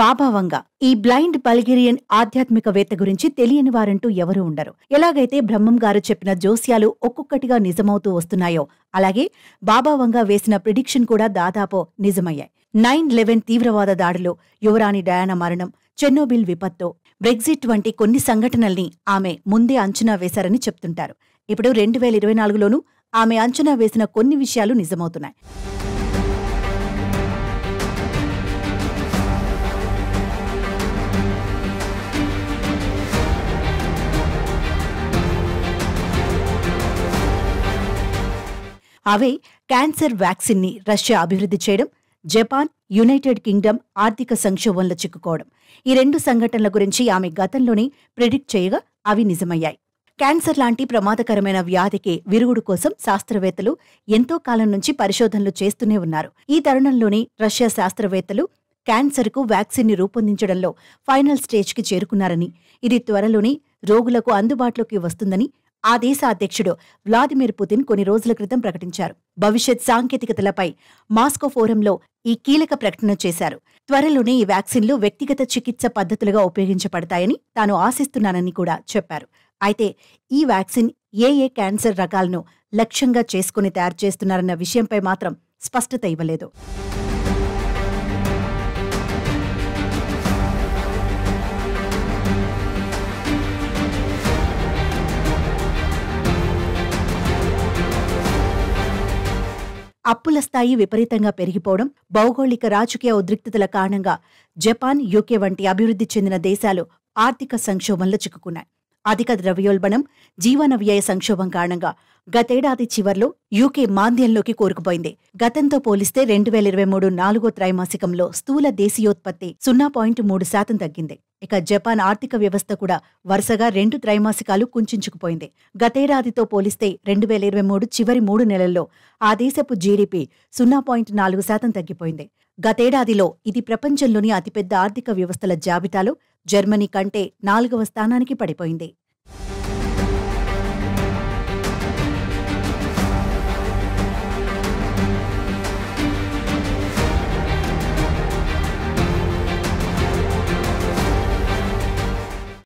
బాబా వంగ ఈ blind Bulgarian ఆధ్యాత్మికవేత్త గురించి తెలియని వారంటూ ఎవరూ ఉండరు. ఎలాగైతే బ్రహ్మం గారు చెప్పిన జోస్యాలు ఒక్కొక్కటిగా నిజమవుతూ వస్తున్నాయో అలాగే బాబా వంగ వేసిన ప్రిడిక్షన్ కూడా దాదాపు నిజమయ్యాయి. 9/11 తీవ్రవాద దాడులు, యువరాణి డయానా మరణం, చెర్నోబిల్ విపత్తు, బ్రెగ్జిట్ వంటి కొన్ని సంఘటనల్ని ఆమె ముందే అంచనా వేశారని చెప్తుంటారు. ఇప్పుడు 2024లోనూ ఆమె అంచనా వేసిన కొన్ని విషయాలు నిజమవుతున్నాయి. అవే క్యాన్సర్ వ్యాక్సిన్ ని రష్యా అభివృద్ధి చేయడం, జపాన్, యునైటెడ్ కింగ్డమ్ ఆర్థిక సంక్షోభంలో చిక్కుకోవడం. ఈ రెండు సంఘటనల గురించి ఆమె గతంలోనే ప్రిడిక్ట్ చేయగా అవి నిజమయ్యాయి. క్యాన్సర్ లాంటి ప్రమాదకరమైన వ్యాధికి విరుగుడు కోసం శాస్త్రవేత్తలు ఎంతో కాలం నుంచి పరిశోధనలు చేస్తూనే ఉన్నారు. ఈ తరుణంలోనే రష్యా శాస్త్రవేత్తలు క్యాన్సర్కు వ్యాక్సిన్ ని రూపొందించడంలో ఫైనల్ స్టేజ్కి చేరుకున్నారని, ఇది త్వరలోనే రోగులకు అందుబాటులోకి వస్తుందని ఆ దేశ అధ్యక్షుడు వ్లాదిమిర్ పుతిన్ కొన్ని రోజుల క్రితం ప్రకటించారు. భవిష్యత్ సాంకేతికతలపై మాస్కో ఫోరంలో ఈ కీలక ప్రకటన చేశారు. త్వరలోనే ఈ వ్యాక్సిన్లు వ్యక్తిగత చికిత్స పద్ధతులుగా ఉపయోగించబడతాయని తాను ఆశిస్తున్నానని కూడా చెప్పారు. అయితే ఈ వ్యాక్సిన్ ఏ క్యాన్సర్ రకాలను లక్ష్యంగా చేసుకుని తయారు చేస్తున్నారన్న విషయంపై మాత్రం స్పష్టత ఇవ్వలేదు. అప్పుల స్థాయి విపరీతంగా పెరిగిపోవడం, భౌగోళిక రాజకీయ ఉద్రిక్తతల కారణంగా జపాన్, యూకే వంటి అభివృద్ధి చెందిన దేశాలు ఆర్థిక సంక్షోభంలో చిక్కుకున్నాయి. అధిక ద్రవ్యోల్బణం, జీవన వ్యయ సంక్షోభం కారణంగా గతేడాది చివర్లో యూకే మాంద్యంలోకి కూరుకుపోయింది. గతంతో పోలిస్తే 2023 4వ త్రైమాసికంలో స్థూల దేశీయోత్పత్తి 0.3% తగ్గింది. ఇక జపాన్ ఆర్థిక వ్యవస్థ కూడా వరుసగా 2 త్రైమాసికాలు కుంచుకుపోయింది. గతేడాదితో పోలిస్తే 2023 చివరి 3 నెలల్లో ఆ దేశపు జీడీపీ 0.4% తగ్గిపోయింది. గతేడాదిలో ఇది ప్రపంచంలోని అతిపెద్ద ఆర్థిక వ్యవస్థల జాబితాలో జర్మనీ కంటే 4వ స్థానానికి పడిపోయింది.